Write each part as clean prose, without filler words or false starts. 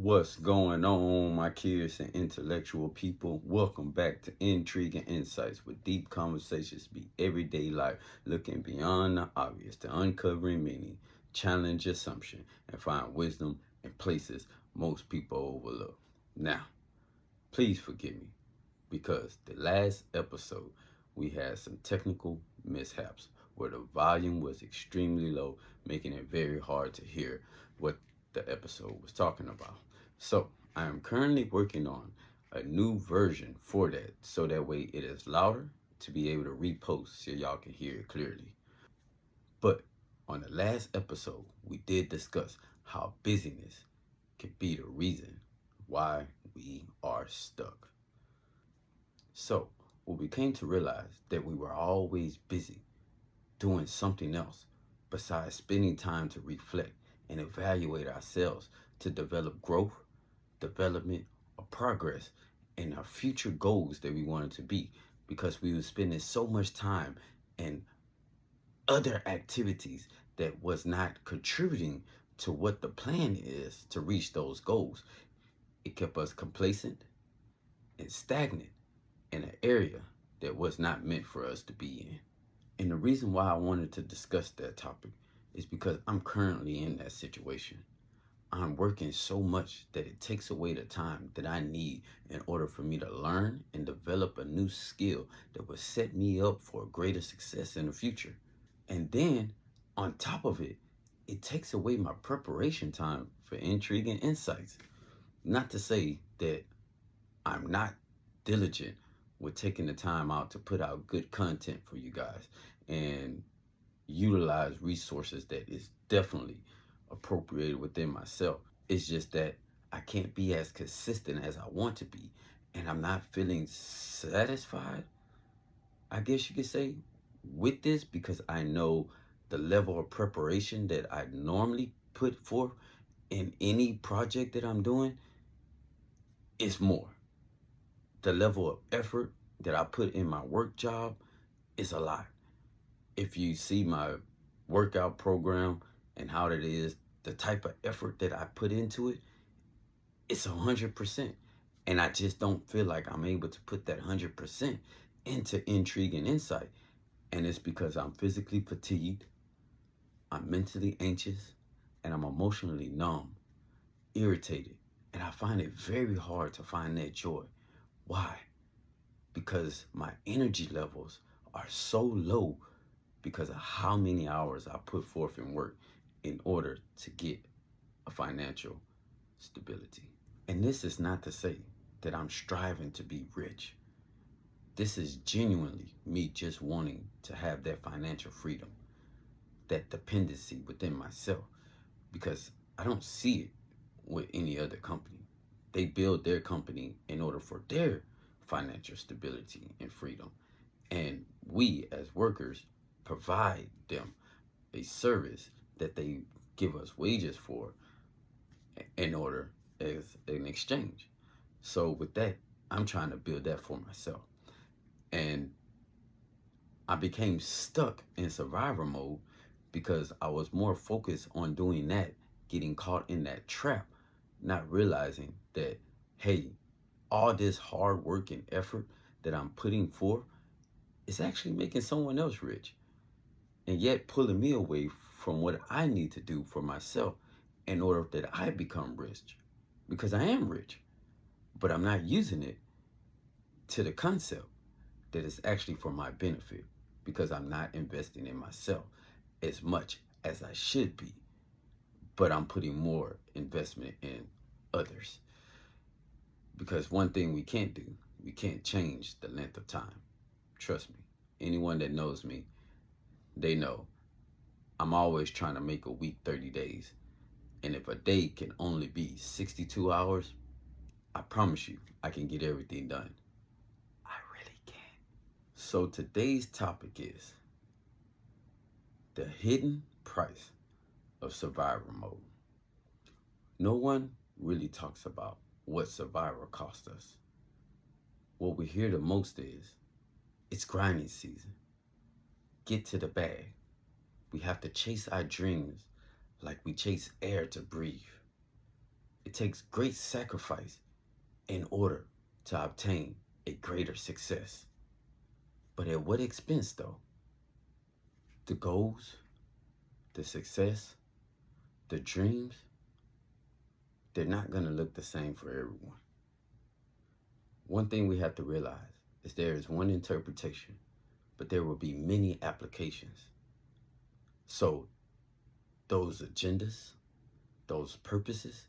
What's going on, my curious and intellectual people? Welcome back to Intrigue and Insights, where deep conversations be everyday life, looking beyond the obvious to uncovering meaning, challenge assumption, and find wisdom in places most people overlook. Now, please forgive me because the last episode we had some technical mishaps where the volume was extremely low, making it very hard to hear what the episode was talking about. So I am currently working on a new version for that so that way it is louder to be able to repost so y'all can hear it clearly. But on the last episode, we did discuss how busyness can be the reason why we are stuck. So, what we came to realize that we were always busy doing something else besides spending time to reflect and evaluate ourselves to develop growth, development, or progress in our future goals that we wanted to be because we were spending so much time in other activities that was not contributing to what the plan is to reach those goals. It kept us complacent and stagnant in an area that was not meant for us to be in. And the reason why I wanted to discuss that topic is because I'm currently in that situation. I'm working so much that it takes away the time that I need in order for me to learn and develop a new skill that will set me up for greater success in the future. And then on top of it, it takes away my preparation time for intrigue and insights. Not to say that I'm not diligent with taking the time out to put out good content for you guys and utilize resources that is definitely appropriated within myself. It's just that I can't be as consistent as I want to be, and I'm not feeling satisfied, I guess you could say, with this because I know the level of preparation that I normally put forth in any project that I'm doing is more. The level of effort that I put in my work job is a lot. If you see my workout program and how it is, the type of effort that I put into it, it's 100%. And I just don't feel like I'm able to put that 100% into intrigue and insight. And it's because I'm physically fatigued, I'm mentally anxious, and I'm emotionally numb, irritated. And I find it very hard to find that joy. Why? Because my energy levels are so low because of how many hours I put forth in work in order to get a financial stability. And this is not to say that I'm striving to be rich. This is genuinely me just wanting to have that financial freedom, that dependency within myself, because I don't see it with any other company. They build their company in order for their financial stability and freedom. And we as workers provide them a service that they give us wages for in order as an exchange. So with that, I'm trying to build that for myself. And I became stuck in survivor mode because I was more focused on doing that, getting caught in that trap, not realizing that, hey, all this hard work and effort that I'm putting forth is actually making someone else rich and yet pulling me away from what I need to do for myself in order that I become rich. Because I am rich, but I'm not using it to the concept that it's actually for my benefit because I'm not investing in myself as much as I should be, but I'm putting more investment in others. Because one thing we can't do, we can't change the length of time. Trust me. Anyone that knows me, they know I'm always trying to make a week 30 days. And if a day can only be 62 hours, I promise you I can get everything done. I really can. So today's topic is the hidden price of survivor mode. No one really talks about what survivor cost us. What we hear the most is it's grinding season. Get to the bag. We have to chase our dreams like we chase air to breathe. It takes great sacrifice in order to obtain a greater success. But at what expense, though? The goals, the success, the dreams, they're not going to look the same for everyone. One thing we have to realize is there is one interpretation, but there will be many applications. So those agendas, those purposes,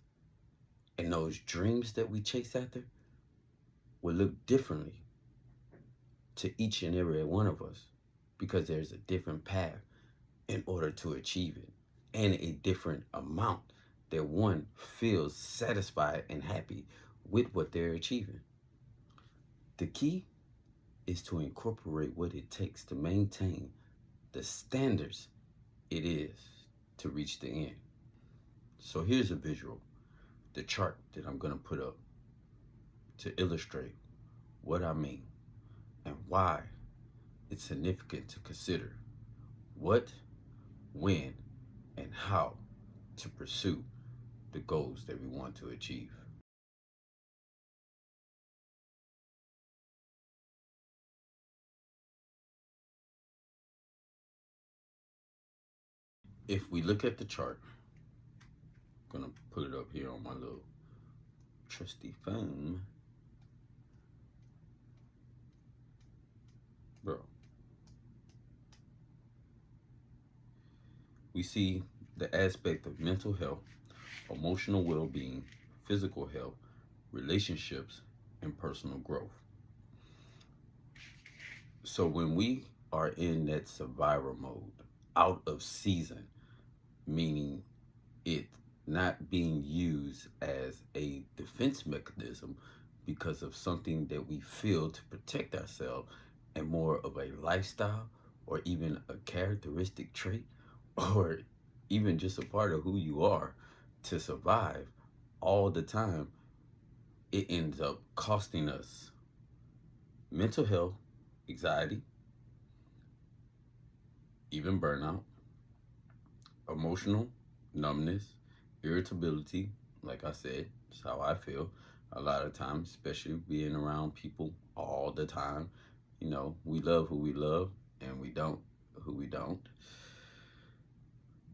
and those dreams that we chase after will look differently to each and every one of us because there's a different path in order to achieve it and a different amount that one feels satisfied and happy with what they're achieving. The key is to incorporate what it takes to maintain the standards it is to reach the end. So here's a visual, the chart that I'm going to put up to illustrate what I mean and why it's significant to consider what, when, and how to pursue the goals that we want to achieve. If we look at the chart, I'm gonna put it up here on my little trusty phone. Bro, we see the aspect of mental health, emotional well-being, physical health, relationships, and personal growth. So when we are in that survivor mode, out of season, meaning it not being used as a defense mechanism because of something that we feel to protect ourselves and more of a lifestyle or even a characteristic trait or even just a part of who you are to survive all the time, it ends up costing us mental health, anxiety, even burnout, emotional numbness, irritability. Like I said, it's how I feel a lot of times, especially being around people all the time. You know, we love who we love and we don't who we don't.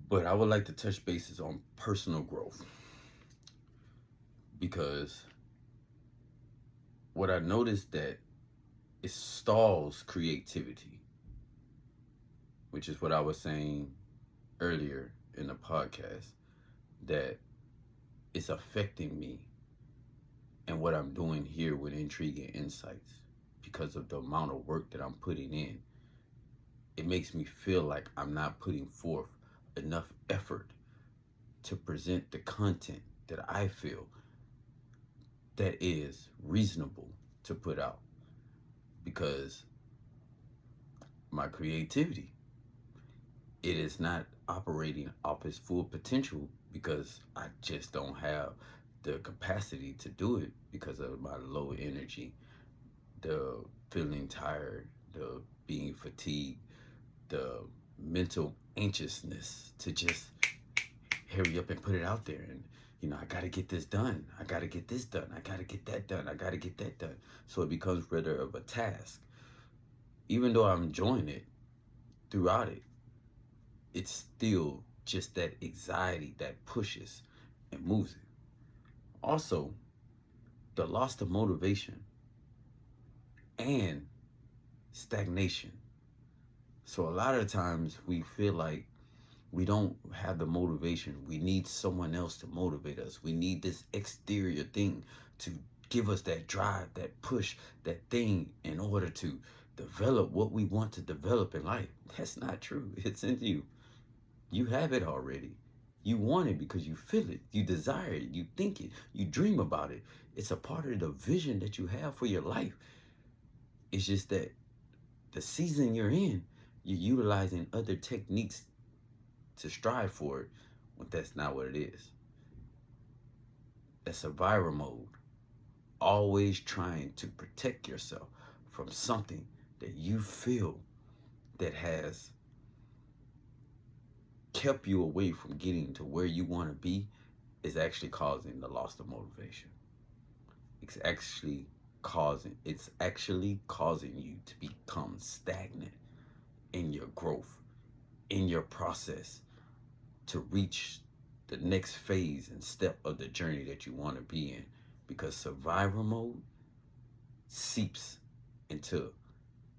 But I would like to touch bases on personal growth because what I noticed that it stalls creativity, which is what I was saying earlier in the podcast, that it's affecting me and what I'm doing here with Intrigue and Insights because of the amount of work that I'm putting in. It makes me feel like I'm not putting forth enough effort to present the content that I feel that is reasonable to put out because my creativity, it is not operating off its full potential because I just don't have the capacity to do it because of my low energy, the feeling tired, the being fatigued, the mental anxiousness to just hurry up and put it out there. And, you know, I got to get this done. I got to get this done. I got to get that done. I got to get that done. So it becomes rather of a task. Even though I'm enjoying it throughout it, it's still just that anxiety that pushes and moves it. Also, the loss of motivation and stagnation. So a lot of times we feel like we don't have the motivation. We need someone else to motivate us. We need this exterior thing to give us that drive, that push, that thing in order to develop what we want to develop in life. That's not true. It's in you. You have it already. You want it because you feel it. You desire it. You think it. You dream about it. It's a part of the vision that you have for your life. It's just that the season you're in, you're utilizing other techniques to strive for it when that's not what it is. That's survivor mode. Always trying to protect yourself from something that you feel that has kept you away from getting to where you want to be is actually causing the loss of motivation. It's actually causing you to become stagnant in your growth, in your process to reach the next phase and step of the journey that you want to be in, because survival mode seeps into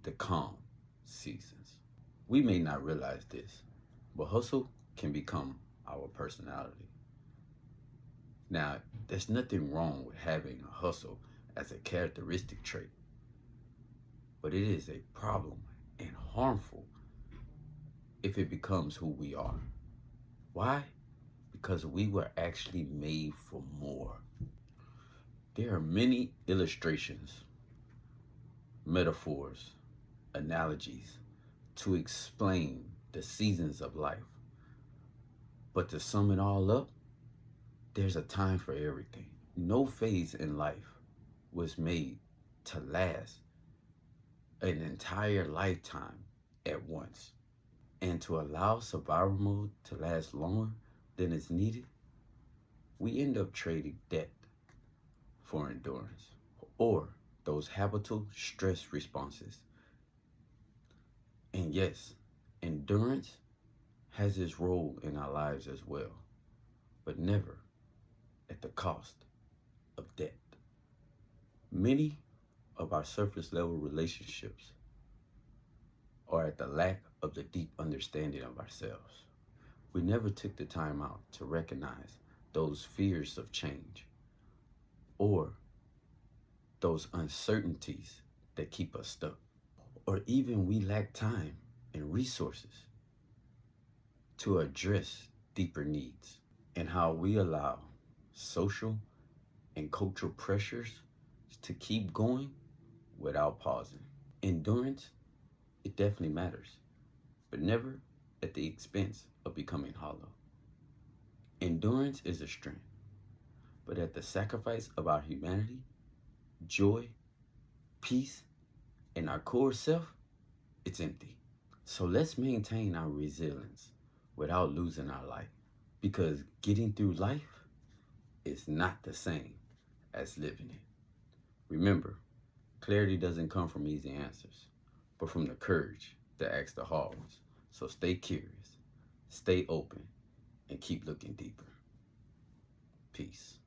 the calm seasons. We may not realize this, but hustle can become our personality. Now, there's nothing wrong with having a hustle as a characteristic trait, but it is a problem and harmful if it becomes who we are. Why? Because we were actually made for more. There are many illustrations, metaphors, analogies to explain the seasons of life. But to sum it all up, there's a time for everything. No phase in life was made to last an entire lifetime at once. And to allow survival mode to last longer than is needed, we end up trading depth for endurance, or those habitual stress responses. And yes, endurance has its role in our lives as well, but never at the cost of depth. Many of our surface level relationships are at the lack of the deep understanding of ourselves. We never took the time out to recognize those fears of change or those uncertainties that keep us stuck. Or even we lack time and resources to address deeper needs, and how we allow social and cultural pressures to keep going without pausing. Endurance, it definitely matters, but never at the expense of becoming hollow. Endurance is a strength, but at the sacrifice of our humanity, joy, peace, and our core self, it's empty. So let's maintain our resilience without losing our life, because getting through life is not the same as living it. Remember, clarity doesn't come from easy answers, but from the courage to ask the hard ones. So stay curious, stay open, and keep looking deeper. Peace.